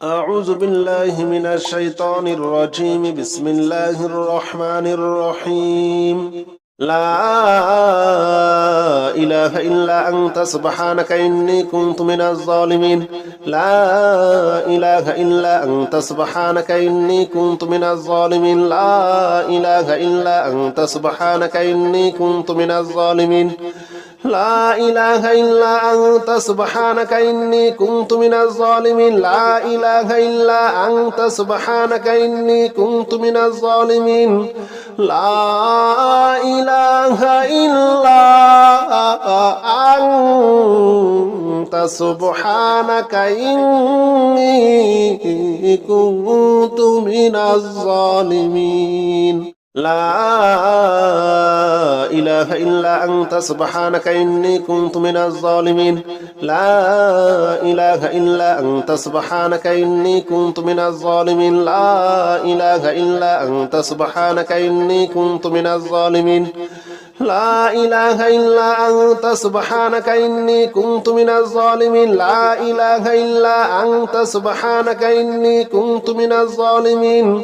أعوذ بالله من الشيطان الرجيم بسم الله الرحمن الرحيم لا إله إلا أنت سبحانك إني كنت من الظالمين لا إله إلا أنت سبحانك إني كنت من الظالمين لا إله إلا أنت سبحانك إني كنت من الظالمين لا إله إلا أنت سبحانك إني كنت من الظالمين لا إله إلا أنت سبحانك إني كنت من الظالمين لا إله إلا أنت سبحانك إني كنت من الظالمين لا إله إلا أنت سبحانك إني كنت من الظالمين لا إله إلا أنت سبحانك إني كنت من الظالمين لا إله إلا أنت سبحانك إني كنت من الظالمين لا إله إلا أنت سبحانك إني كنت من الظالمين لا إله إلا أنت سبحانك إني كنت من الظالمين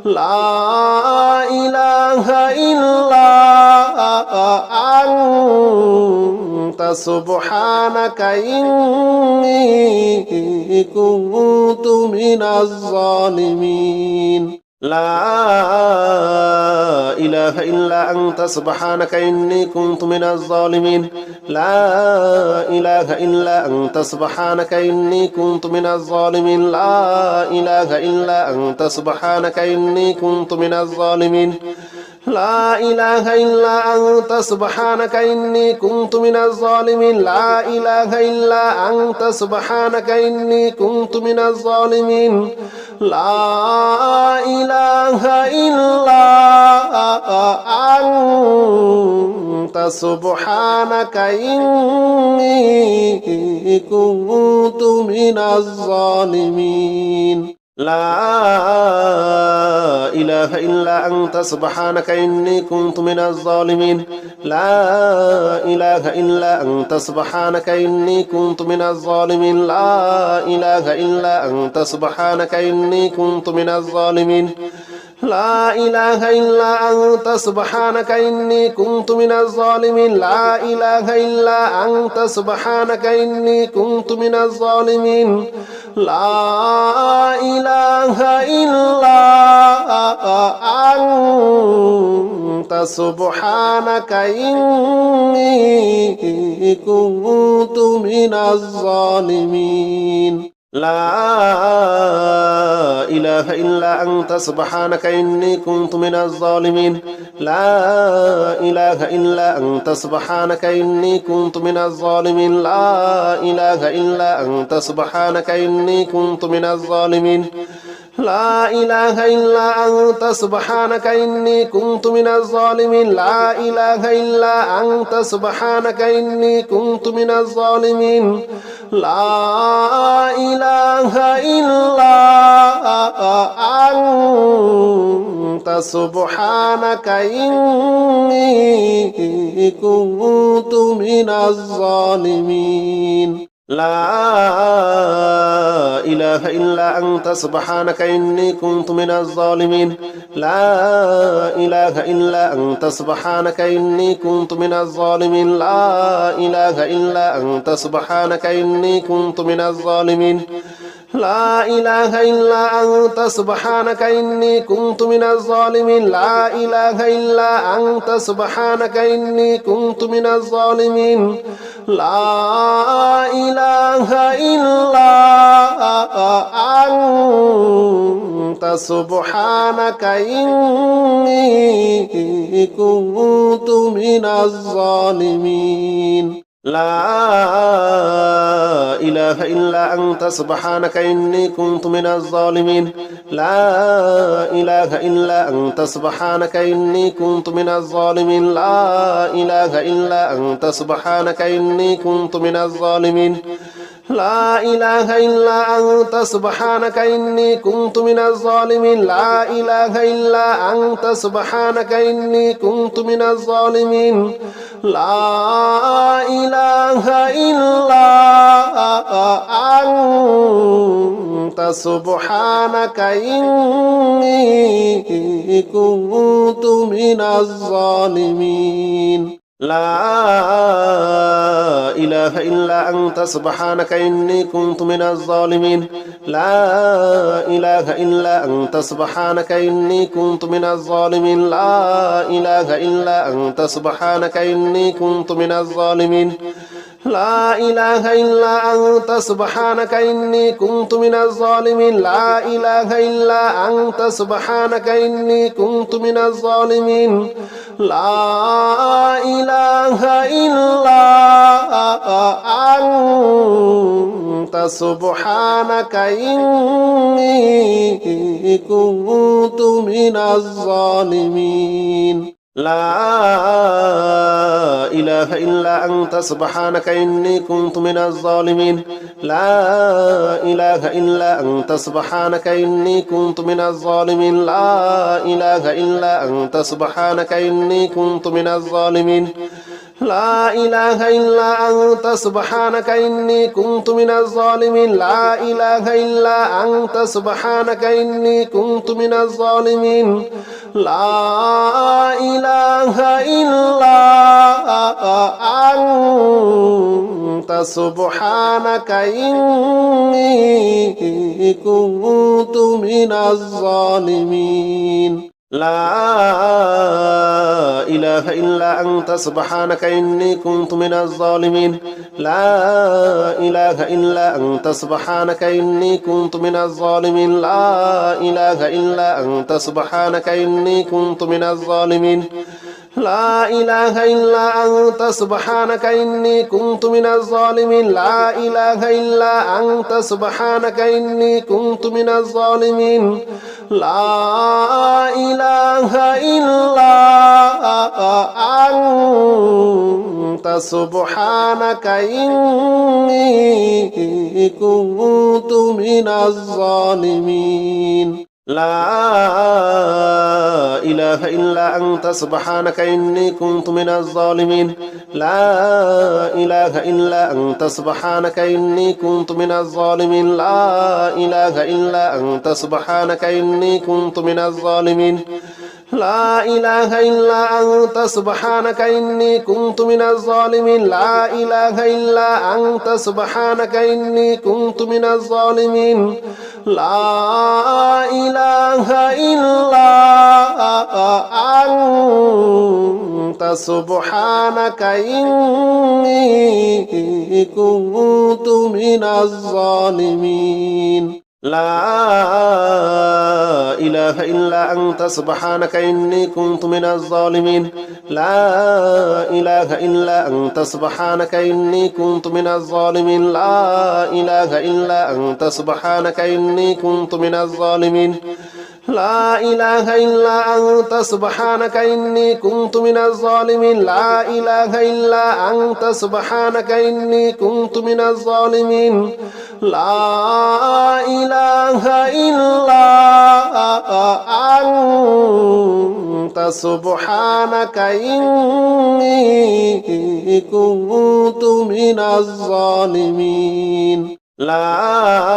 لا إله إلا أنت سبحانك إني كنت من الظالمين لا إله إلا أنت سبحانك إني كنت من الظالمين لا إله إلا أنت سبحانك إني كنت من الظالمين لا إله إلا أنت سبحانك إني كنت من الظالمين لا إله إلا أنت سبحانك إني كنت من الظالمين لا إله إلا أنت سبحانك إني كنت من الظالمين لا إله إلا أنت سبحانك إني كنت من الظالمين لا إله إلا أنت سبحانك إني كنت من الظالمين لا إله إلا أنت سبحانك إني كنت من الظالمين لا إله إلا أنت سبحانك إني كنت من الظالمين لا إله إلا أنت سبحانك إني كنت من الظالمين لا إله إلا أنت سبحانك إني كنت من الظالمين لا إله إلا أنت سبحانك إني كنت من الظالمين لا إله إلا أنت سبحانك إني كنت من الظالمين لا إله إلا أنت سبحانك إني كنت من الظالمين لا إله إلا أنت سبحانك إني كنت من الظالمين لا إله إلا أنت سبحانك إني كنت من الظالمين لا إله إلا أنت سبحانك إني كنت من الظالمين لا إله إلا أنت سبحانك إني كنت من الظالمين لا إله إلا أنت سبحانك إني كنت من الظالمين لا إله إلا أنت سبحانك إني كنت من الظالمين لا إله إلا أنت سبحانك إني كنت من الظالمين لا إله إلا أنت سبحانك إني كنت من الظالمين لا إله إلا أنت سبحانك إني كنت من الظالمين لا إله إلا أنت سبحانك إني كنت من الظالمين لا إله إلا أنت سبحانك إني كنت من الظالمين لا إله إلا أنت سبحانك إني كنت من الظالمين لا إله إلا أنت سبحانك إني كنت من الظالمين لا إله إلا أنت سبحانك إني كنت من الظالمين لا إله إلا أنت سبحانك إني كنت من الظالمين لا إله إلا أنت سبحانك إني كنت من الظالمين لا إله إلا أنت سبحانك إني كنت من الظالمين لا إله إلا أنت سبحانك إني كنت من الظالمين لا إله إلا أنت سبحانك إني كنت من الظالمين لا إله إلا أنت سبحانك إني كنت من الظالمين لا إله إلا أنت سبحانك إني كنت من الظالمين لا إله إلا أنت سبحانك إني كنت من الظالمين لا إله إلا أنت سبحانك إني كنت من الظالمين لا إله إلا أنت سبحانك إني كنت من الظالمين لا إله إلا أنت سبحانك إني كنت من الظالمين لا إله إلا أنت سبحانك إني كنت من الظالمين لا إله إلا أنت سبحانك إني كنت من الظالمين لا إله إلا أنت سبحانك إني كنت من الظالمين لا إله إلا أنت سبحانك إني كنت من الظالمين لا إله إلا أنت سبحانك إني كنت من الظالمين لا إله إلا أنت سبحانك إني كنت من الظالمين لا إله إلا أنت سبحانك إني كنت من الظالمين لا إله إلا أنت سبحانك إني كنت من الظالمين لا إله إلا أنت سبحانك إني كنت من الظالمين لا إله إلا أنت سبحانك إني كنت من الظالمين لا إله إلا أنت سبحانك إني كنت من الظالمين لا إله إلا أنت سبحانك إني كنت من الظالمين لا إله إلا أنت سبحانك إني كنت من الظالمين لا إله إلا أنت سبحانك إني كنت من الظالمين لا إله إلا أنت سبحانك إني كنت من الظالمين لا إله إلا أنت سبحانك إني كنت من الظالمين لا إله إلا أنت سبحانك إني كنت من الظالمين لا إله إلا أنت سبحانك إني كنت من الظالمين لا إله إلا أنت سبحانك إني كنت من الظالمين لا إله إلا أنت سبحانك إني كنت من الظالمين لا إله إلا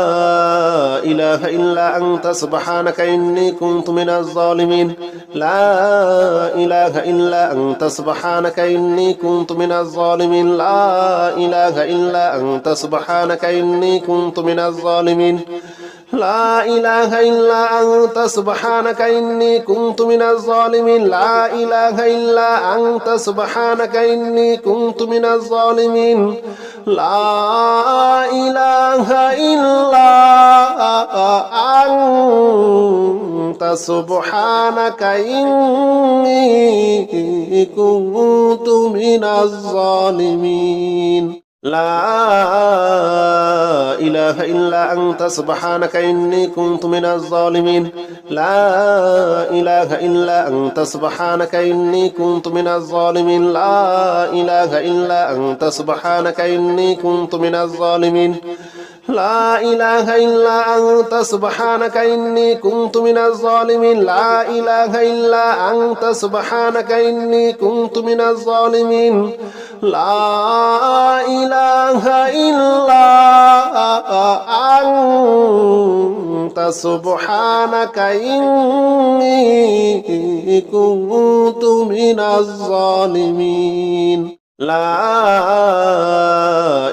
أنت سبحانك إني كنت من الظالمين لا إله إلا أنت سبحانك إني كنت من الظالمين لا إله إلا أنت سبحانك إني كنت من الظالمين لا إله إلا أنت سبحانك إني كنت من الظالمين لا إله إلا أنت سبحانك إني كنت من الظالمين لا إله إلا أنت سبحانك إني كنت من الظالمين لا إله إلا أنت سبحانك إني كنت من الظالمين لا إله إلا أنت سبحانك إني كنت من الظالمين لا إله إلا أنت سبحانك إني كنت من الظالمين لا إله إلا أنت سبحانك إني كنت من الظالمين لا إله إلا أنت سبحانك إني كنت من الظالمين لا إله إلا أنت سبحانك إني كنت من الظالمين لا إله إلا أنت سبحانك إني كنت من الظالمين لا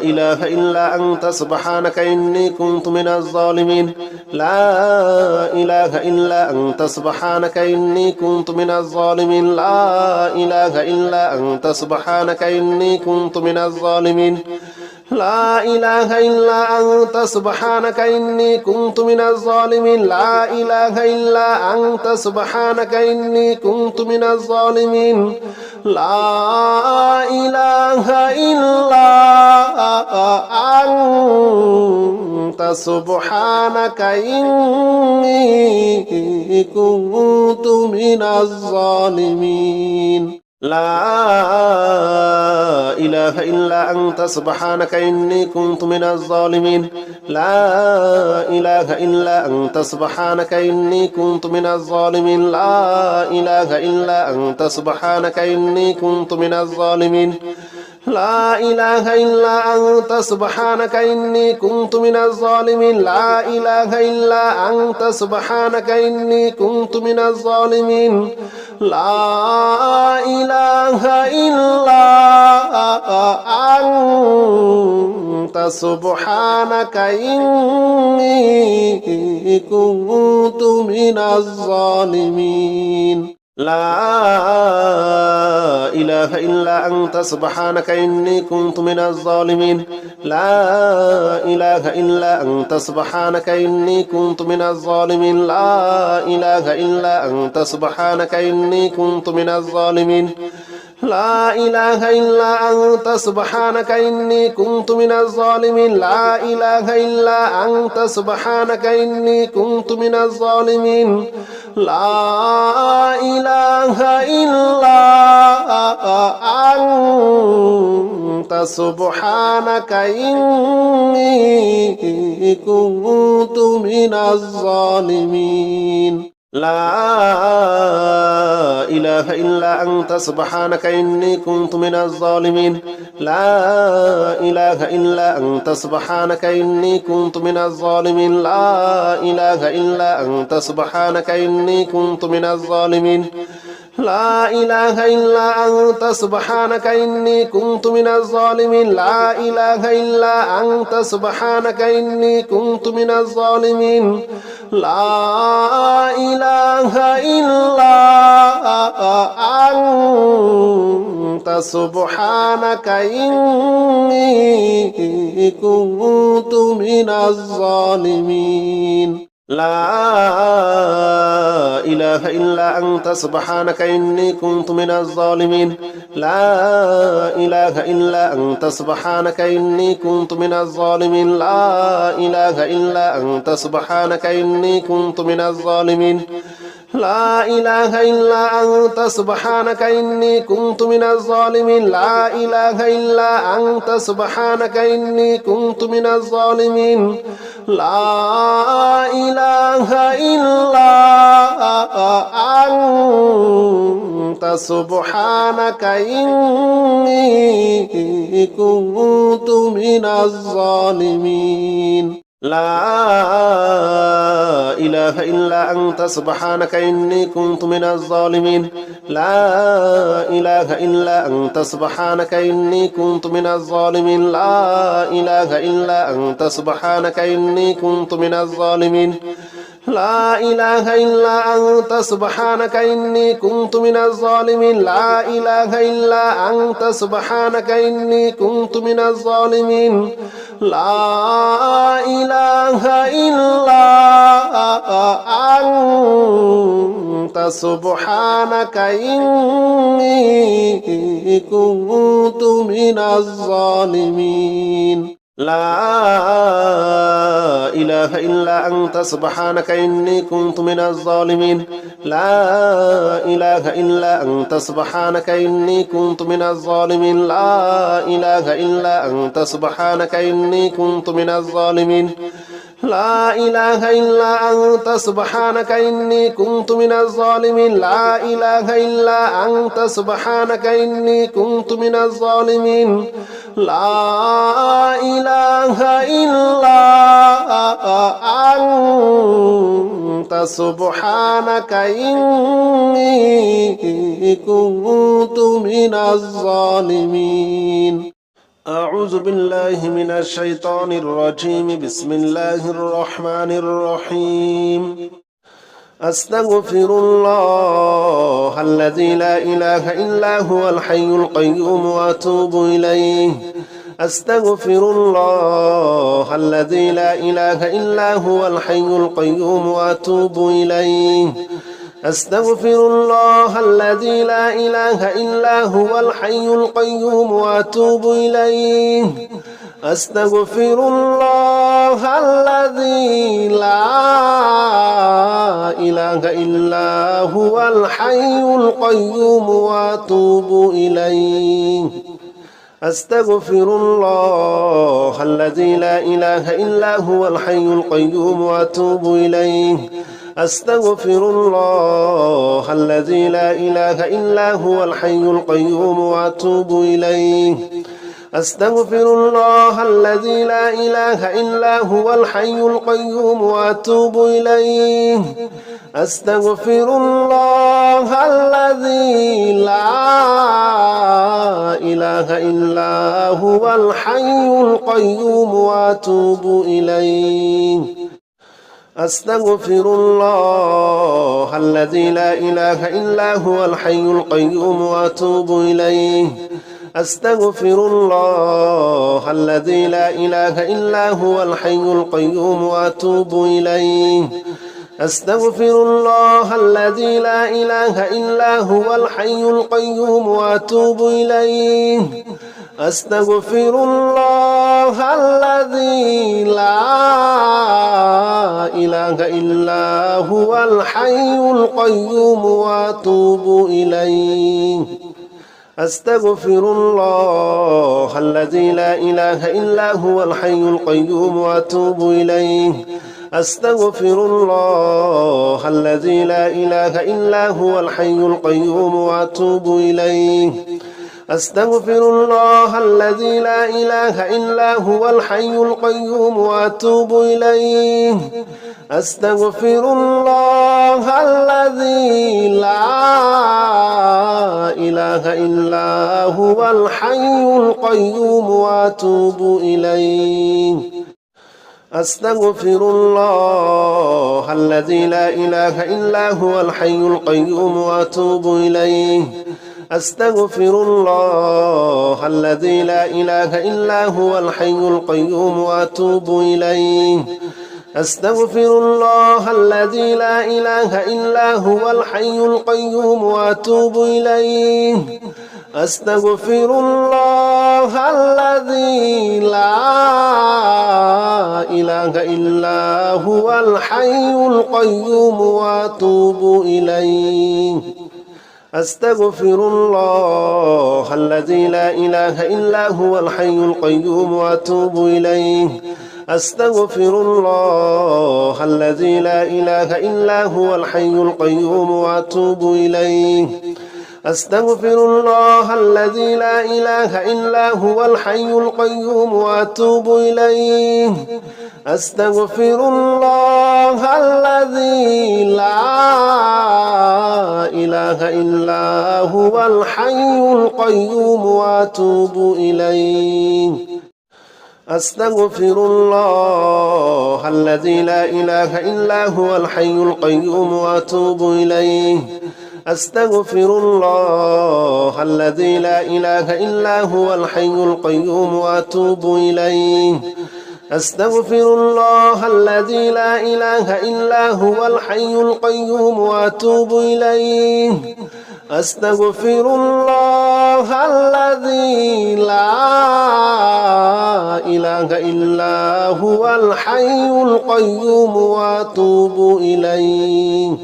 إله إلا أنت سبحانك إني كنت من الظالمين لا إله إلا أنت سبحانك إني كنت من الظالمين لا إله إلا أنت سبحانك إني كنت من الظالمين لا إله إلا أنت سبحانك إني كنت من الظالمين لا إله إلا أنت سبحانك إني كنت من الظالمين لا إله إلا أنت سبحانك إني كنت من الظالمين لا إله إلا أنت سبحانك إني كنت من الظالمين لا إله إلا أنت سبحانك إني كنت من الظالمين لا إله إلا أنت سبحانك إني كنت من الظالمين لا إله إلا أنت سبحانك إني كنت من الظالمين لا إله إلا أنت سبحانك إني كنت من الظالمين لا إله إلا أنت سبحانك إني كنت من الظالمين لا إله إلا أنت سبحانك إني كنت من الظالمين لا إله إلا أنت سبحانك إني كنت من الظالمين لا إله إلا أنت سبحانك إني كنت من الظالمين لا إله إلا أنت سبحانك إني كنت من الظالمين لا إله إلا أنت سبحانك إني كنت من الظالمين لا إله إلا أنت سبحانك إني كنت من الظالمين لا إله إلا أنت سبحانك إني كنت من الظالمين لا إله إلا أنت سبحانك إني كنت من الظالمين لا إله إلا أنت سبحانك إني كنت من الظالمين لا إله إلا أنت سبحانك إني كنت من الظالمين لا إله إلا أنت سبحانك إني كنت من الظالمين لا إله إلا أنت سبحانك إني كنت من الظالمين لا إله إلا أنت سبحانك إني كنت من الظالمين لا إله إلا أنت سبحانك إني كنت من الظالمين لا إله إلا أنت سبحانك إني كنت من الظالمين لا إله إلا أنت سبحانك إني كنت من الظالمين لا إله إلا أنت سبحانك إني كنت من الظالمين لا إله إلا أنت سبحانك إني كنت من الظالمين لا إله إلا أنت سبحانك إني كنت من الظالمين لا إله إلا أنت سبحانك إني كنت من الظالمين لا إله إلا أنت سبحانك إني كنت من الظالمين لا إله إلا أنت سبحانك إني كنت من الظالمين لا إله إلا أنت سبحانك إني كنت من الظالمين لا إله إلا أنت سبحانك إني كنت من الظالمين لا إله إلا أنت سبحانك إني كنت من الظالمين لا إله إلا أنت سبحانك إني كنت من الظالمين لا إله إلا أنت سبحانك إني كنت من الظالمين لا إله إلا أنت سبحانك إني كنت من الظالمين لا إله إلا أنت سبحانك إني كنت من الظالمين لا إله إلا أنت سبحانك إني كنت من الظالمين أعوذ بالله من الشيطان الرجيم بسم الله الرحمن الرحيم أستغفر الله الذي لا إله إلا هو الحي القيوم وأتوب إليه أستغفر الله الذي لا إله إلا هو الحي القيوم وأتوب إليه أستغفر الله الذي لا إله إلا هو الحي القيوم وأتوب إليه أستغفر الله الذي لا إله إلا هو الحي القيوم وأتوب إليه أستغفر الله الذي لا إله إلا هو الحي القيوم وأتوب إليه أستغفر الله الذي لا إله إلا هو الحي القيوم وأتوب إليه أستغفر الله الذي لا إله إلا هو الحي القيوم وأتوب إليه أستغفر الله الذي لا إله إلا هو الحي القيوم وأتوب إليه أستغفر الله الذي لا إله إلا هو الحي القيوم وأتوب إليه أستغفر الله الذي لا إله إلا هو الحي القيوم وأتوب إليه أستغفر الله الذي لا إله إلا هو الحي القيوم وأتوب إليه أستغفر الله الذي لا إله إلا هو الحي القيوم وأتوب إليه أستغفر الله الذي لا إله إلا هو الحي القيوم وأتوب إليه أستغفر الله الذي لا إله إلا هو الحي القيوم وأتوب إليه أستغفر الله الذي لا إله إلا هو الحي القيوم وأتوب إليه أستغفر الله الذي لا إله إلا هو الحي القيوم وأتوب إليه أستغفر الله الذي لا إله إلا هو الحي القيوم وأتوب إليه أستغفر الله الذي لا إله إلا هو الحي القيوم وأتوب إليه أستغفر الله الذي لا إله إلا هو الحي القيوم وأتوب إليه أستغفر الله الذي لا إله إلا هو الحي القيوم وأتوب إليه أستغفر الله الذي لا إله إلا هو الحي القيوم وأتوب إليه أستغفر الله الذي لا إله إلا هو الحي القيوم وأتوب إليه أستغفر الله الذي لا إله إلا هو الحي القيوم وأتوب إليه أستغفر الله الذي لا إله إلا هو الحي القيوم وأتوب إليه أستغفر الله الذي لا إله إلا هو الحي القيوم وأتوب إليه أستغفر الله الذي لا إله إلا هو الحي القيوم وأتوب إليه أستغفر الله الذي لا إله إلا هو الحي القيوم وأتوب إليه أستغفر الله الذي لا إله إلا هو الحي القيوم وأتوب إليه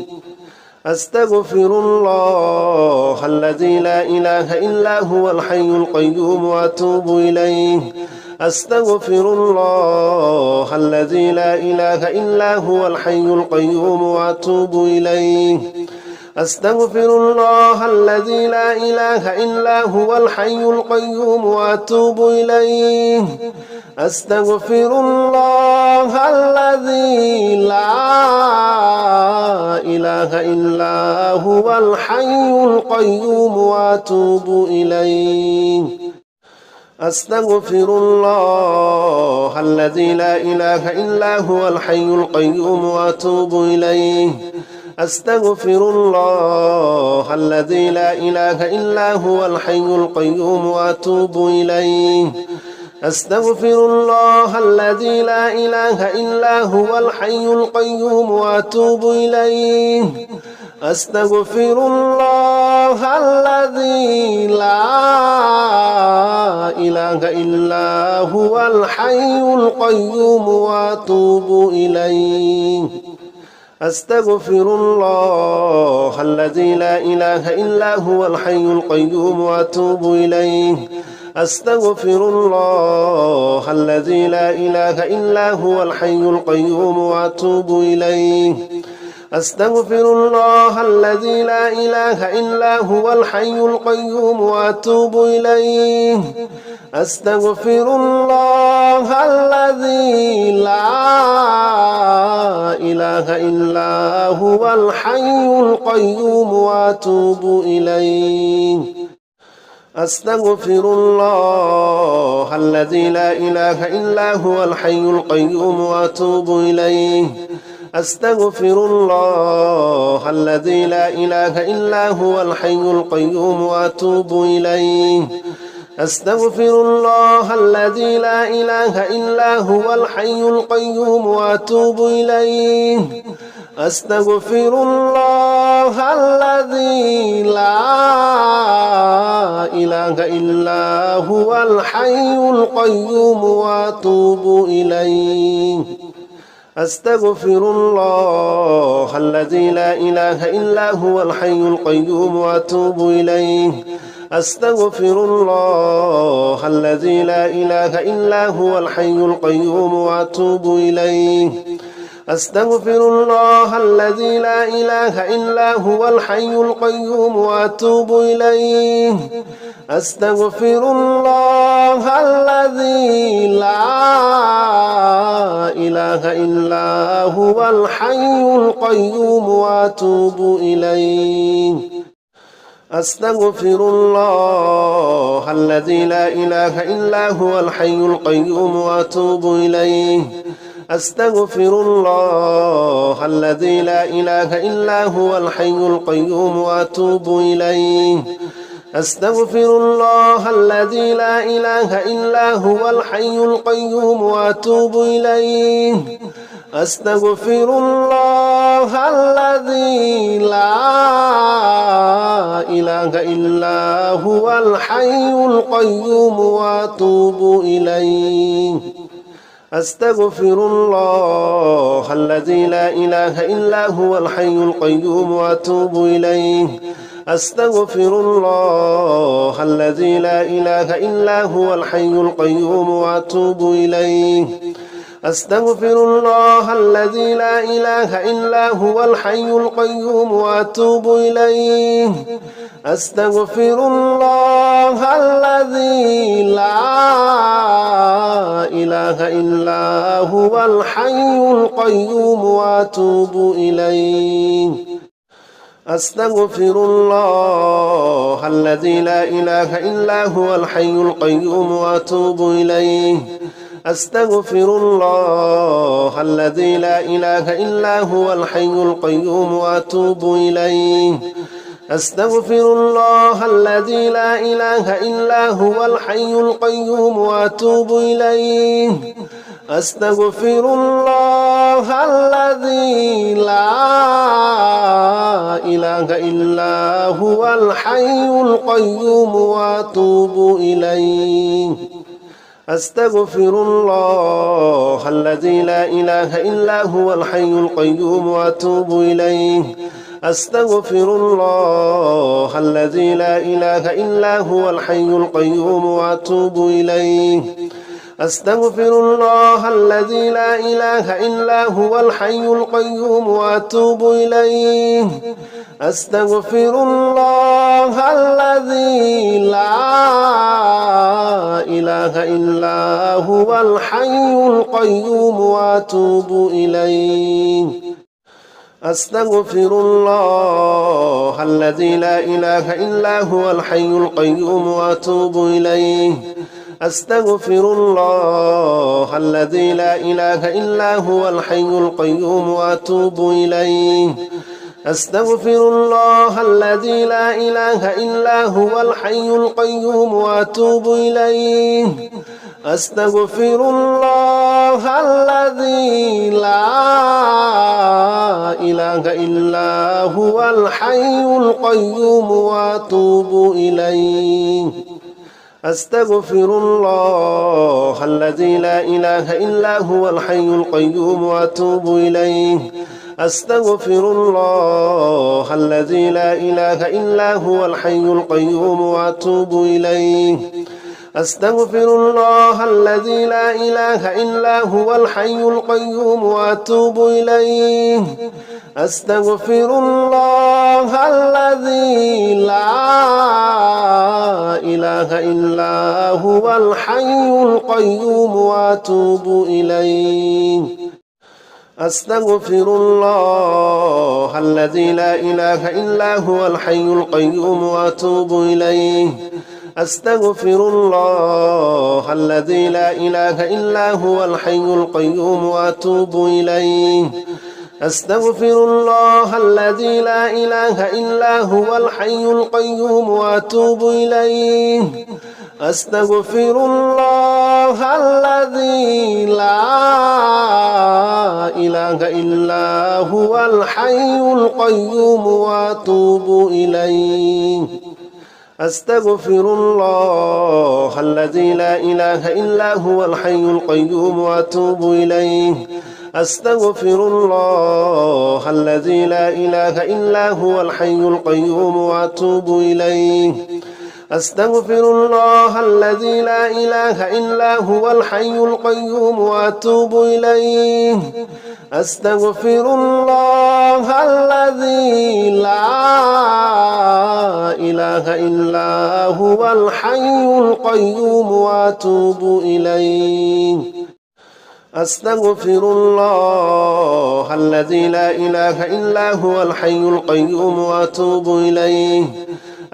أستغفر الله الذي لا إله إلا هو الحي القيوم وأتوب إليه أستغفر الله الذي لا إله إلا هو الحي القيوم وأتوب إليه أستغفر الله الذي لا إله إلا هو الحي القيوم وأتوب إليه أستغفر الله الذي لا إله إلا هو الحي القيوم وأتوب إليه أستغفر الله الذي لا إله إلا هو الحي القيوم وأتوب إليه أستغفر الله الذي لا إله إلا هو الحي القيوم وأتوب إليه أستغفر الله الذي لا إله إلا هو الحي القيوم وأتوب إليه أستغفر الله الذي لا إله إلا هو الحي القيوم وأتوب إليه أستغفر الله الذي لا إله إلا هو الحي القيوم وأتوب إليه أستغفر الله الذي لا إله إلا هو الحي القيوم وأتوب إليه أستغفر الله الذي لا إله إلا هو الحي القيوم وأتوب إليه أستغفر الله الذي لا إله إلا هو الحي القيوم وأتوب إليه أستغفر الله الذي لا إله إلا هو الحي القيوم وأتوب إليه أستغفر الله الذي لا إله إلا هو الحي القيوم وأتوب إليه أستغفر الله الذي لا إله إلا هو الحي القيوم وأتوب إليه أستغفر الله الذي لا إله إلا هو الحي القيوم وأتوب إليه أستغفر الله الذي لا إله إلا هو الحي القيوم وأتوب إليه أستغفر الله الذي لا إله إلا هو الحي القيوم وأتوب إليه أستغفر الله الذي لا إله إلا هو الحي القيوم وأتوب إليه أستغفر الله الذي لا إله إلا هو الحي القيوم وأتوب إليه أستغفر الله الذي لا إله إلا هو الحي القيوم وأتوب إليه أستغفر الله الذي لا إله إلا هو الحي القيوم وأتوب إليه أستغفر الله الذي لا إله إلا هو الحي القيوم وأتوب إليه أستغفر الله الذي لا إله إلا هو الحي القيوم وأتوب إليه أستغفر الله الذي لا إله إلا هو الحي القيوم وأتوب إليه أستغفر الله الذي لا إله إلا هو الحي القيوم وأتوب إليه أستغفر الله الذي لا إله إلا هو الحي القيوم وأتوب إليه أستغفر الله الذي لا إله إلا هو الحي القيوم وأتوب إليه أستغفر الله الذي لا إله إلا هو الحي القيوم وأتوب إليه أستغفر الله الذي لا إله إلا هو الحي القيوم وأتوب إليه أستغفر الله الذي لا إله إلا هو الحي القيوم وأتوب إليه أستغفر الله الذي لا إله إلا هو الحي القيوم وأتوب إليه أستغفر الله الذي لا إله إلا هو الحي القيوم وأتوب إليه أستغفر الله الذي لا إله إلا هو الحي القيوم وأتوب إليه أستغفر الله الذي لا إله إلا هو الحي القيوم وأتوب إليه أستغفر الله الذي لا إله إلا هو الحي القيوم وأتوب إليه أستغفر الله الذي لا إله إلا هو الحي القيوم وأتوب إليه أستغفر الله الذي لا إله إلا هو الحي القيوم وأتوب إليه أستغفر الله الذي لا إله إلا هو الحي القيوم وأتوب إليه أستغفر الله الذي لا إله إلا هو الحي القيوم وأتوب إليه أستغفر الله الذي لا إله إلا هو الحي القيوم وأتوب إليه أستغفر الله الذي لا إله إلا هو الحي القيوم وأتوب إليه أستغفر الله الذي لا إله إلا هو الحي القيوم وأتوب إليه أستغفر الله الذي لا إله إلا هو الحي القيوم وأتوب إليه أستغفر الله الذي لا إله إلا هو الحي القيوم وأتوب إليه أستغفر الله الذي لا إله إلا هو الحي القيوم وأتوب إليه أستغفر الله الذي لا إله إلا هو الحي القيوم وأتوب إليه أستغفر الله الذي لا إله إلا هو الحي القيوم وأتوب إليه أستغفر الله الذي لا إله إلا هو الحي القيوم وأتوب إليه أستغفر الله الذي لا إله إلا هو الحي القيوم وأتوب إليه أستغفر الله الذي لا إله إلا هو الحي القيوم وأتوب إليه أستغفر الله الذي لا إله إلا هو الحي القيوم وأتوب إليه أستغفر الله الذي لا إله إلا هو الحي القيوم وأتوب إليه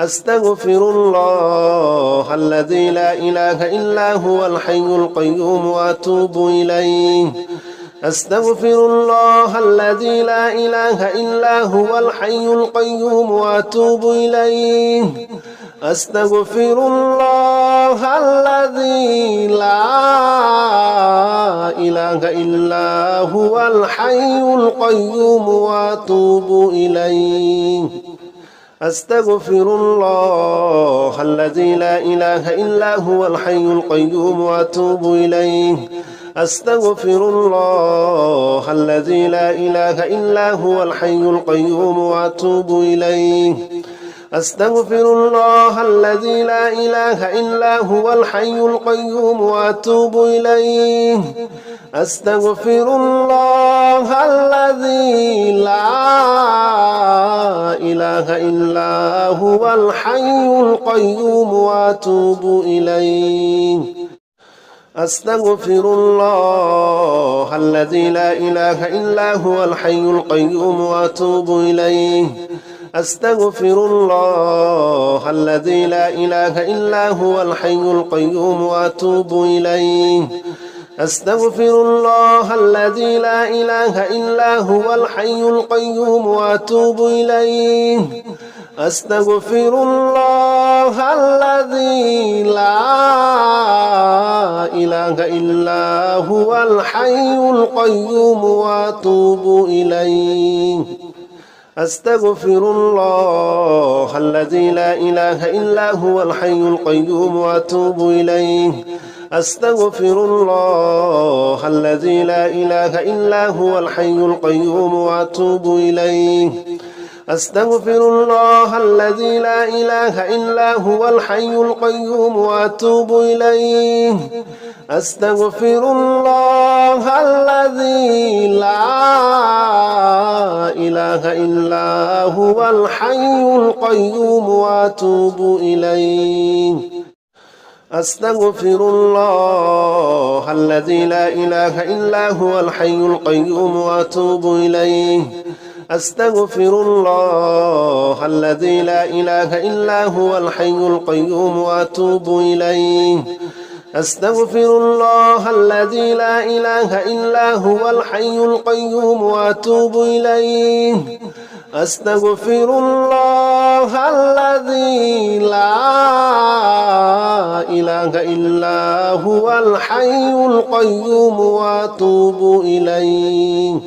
أستغفر الله الذي لا إله إلا هو الحي القيوم وأتوب إليه أستغفر الله الذي لا إله إلا هو الحي القيوم وأتوب إليه أستغفر الله الذي لا إله إلا هو الحي القيوم وأتوب إليه أستغفر الله الذي لا إله إلا هو الحي القيوم وأتوب إليه أستغفر الله الذي لا إله إلا هو الحي القيوم وأتوب إليه أستغفر الله الذي لا إله إلا هو الحي القيوم وأتوب إليه أستغفر الله الذي لا إله إلا هو الحي القيوم وأتوب إليه أستغفر الله الذي لا إله إلا هو الحي القيوم وأتوب إليه أستغفر الله الذي لا إله إلا هو الحي القيوم وأتوب إليه أستغفر الله الذي لا إله إلا هو الحي القيوم وأتوب إليه أستغفر الله الذي لا إله إلا هو الحي القيوم وأتوب إليه أستغفر الله الذي لا إله إلا هو الحي القيوم وأتوب إليه أستغفر الله الذي لا إله إلا هو الحي القيوم وأتوب إليه أستغفر الله الذي لا إله إلا هو الحي القيوم وأتوب إليه أستغفر الله الذي لا إله إلا هو الحي القيوم وأتوب إليه أستغفر الله الذي لا إله إلا هو الحي القيوم وأتوب إليه أستغفر الله الذي لا إله إلا هو الحي القيوم وأتوب إليه أستغفر الله الذي لا إله إلا هو الحي القيوم وأتوب إليه أستغفر الله الذي لا إله إلا هو الحي القيوم وأتوب إليه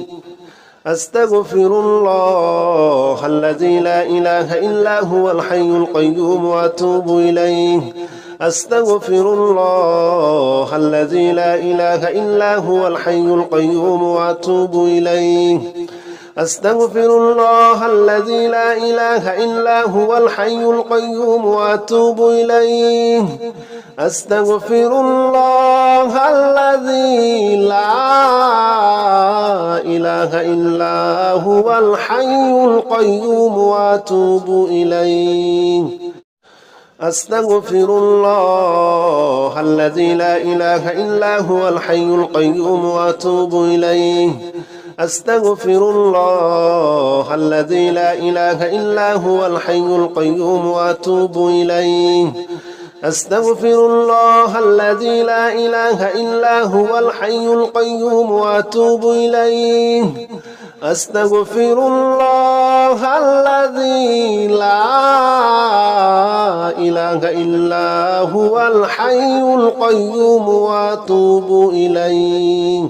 أستغفر الله الذي لا إله إلا هو الحي القيوم وأتوب إليه أستغفر الله الذي لا إله إلا هو الحي القيوم وأتوب إليه أستغفر الله الذي لا إله إلا هو الحي القيوم وأتوب إليه أستغفر الله الذي لا إله إلا هو الحي القيوم وأتوب إليه أستغفر الله الذي لا إله إلا هو الحي القيوم وأتوب إليه أستغفر الله الذي لا إله إلا هو الحي القيوم وأتوب إليه أستغفر الله الذي لا إله إلا هو الحي القيوم وأتوب إليه أستغفر الله الذي لا إله إلا هو الحي القيوم وأتوب إليه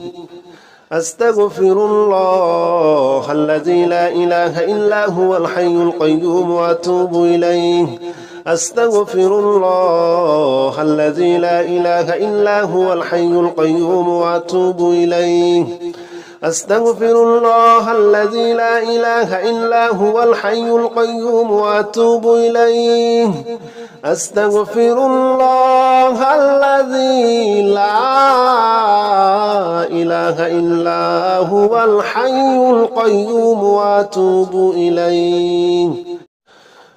أستغفر الله الذي لا إله إلا هو الحي القيوم وأتوب إليه أستغفر الله الذي لا إله إلا هو الحي القيوم وأتوب إليه أستغفر الله الذي لا إله إلا هو الحي القيوم وأتوب إليه أستغفر الله الذي لا إله إلا هو الحي القيوم وأتوب إليه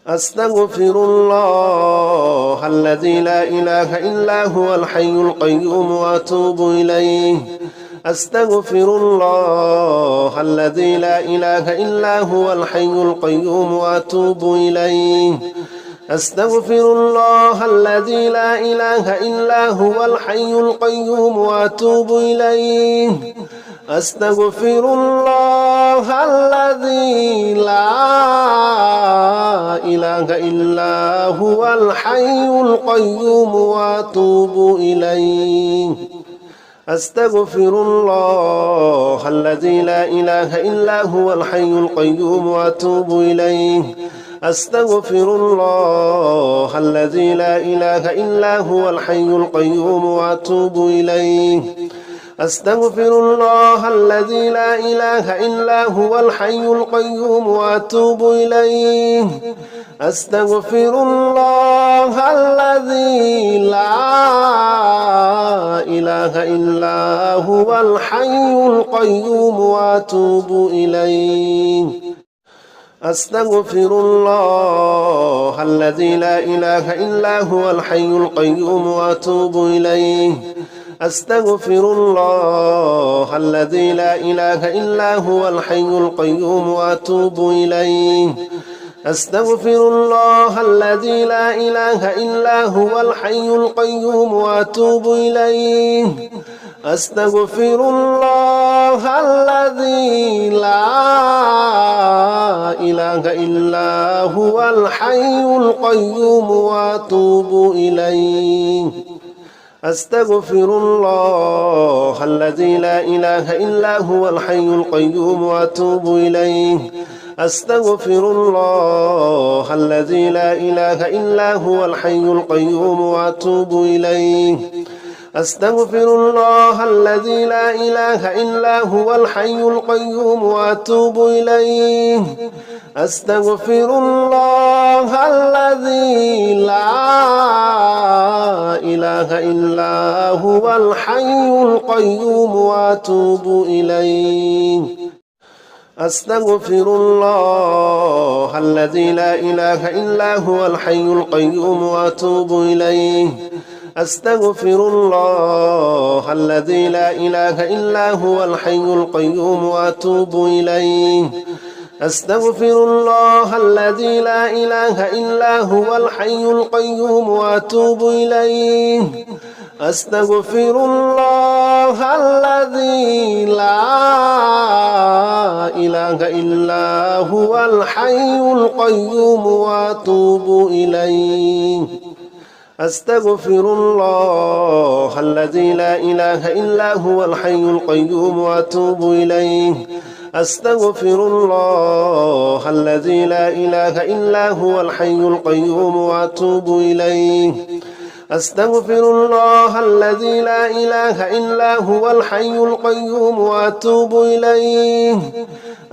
أستغفر الله الذي لا إله إلا هو الحي القيوم وأتوب إليه أستغفر الله الذي لا إله إلا هو الحي القيوم وأتوب إليه أستغفر الله الذي لا إله إلا هو الحي القيوم وأتوب إليه أستغفر الله الذي لا إله إلا هو الحي القيوم وأتوب إليه أستغفر الله الذي لا إله إلا هو الحي القيوم وأتوب إليه أستغفر الله الذي لا إله إلا هو الحي القيوم وأتوب إليه أستغفر الله الذي لا إله إلا هو الحي القيوم وأتوب إليه أستغفر الله الذي لا إله إلا هو الحي القيوم وأتوب إليه أستغفر الله الذي لا إله إلا هو الحي القيوم وأتوب إليه أستغفر الله الذي لا إله إلا هو الحي القيوم وأتوب إليه أستغفر الله الذي لا إله إلا هو الحي القيوم وأتوب إليه أستغفر الله الذي لا إله إلا هو الحي القيوم وأتوب إليه أستغفر الله الذي لا إله إلا هو الحي القيوم وأتوب إليه أستغفر الله الذي لا إله إلا هو الحي القيوم وأتوب إليه أستغفر الله الذي لا إله إلا هو الحي القيوم وأتوب إليه أستغفر الله الذي لا إله إلا هو الحي القيوم وأتوب إليه أستغفر الله الذي لا إله إلا هو الحي القيوم وأتوب إليه أستغفر الله الذي لا إله إلا هو الحي القيوم وأتوب إليه أستغفر الله الذي لا إله إلا هو الحي القيوم وأتوب إليه أستغفر الله الذي لا إله إلا هو الحي القيوم وأتوب إليه أستغفر الله الذي لا إله إلا هو الحي القيوم وأتوب إليه أستغفر الله الذي لا إله إلا هو الحي القيوم وأتوب إليه أستغفر الله الذي لا إله إلا هو الحي القيوم وأتوب إليه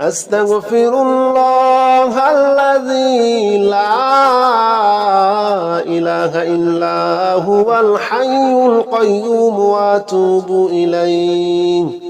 أستغفر الله الذي لا إله إلا هو الحي القيوم وأتوب إليه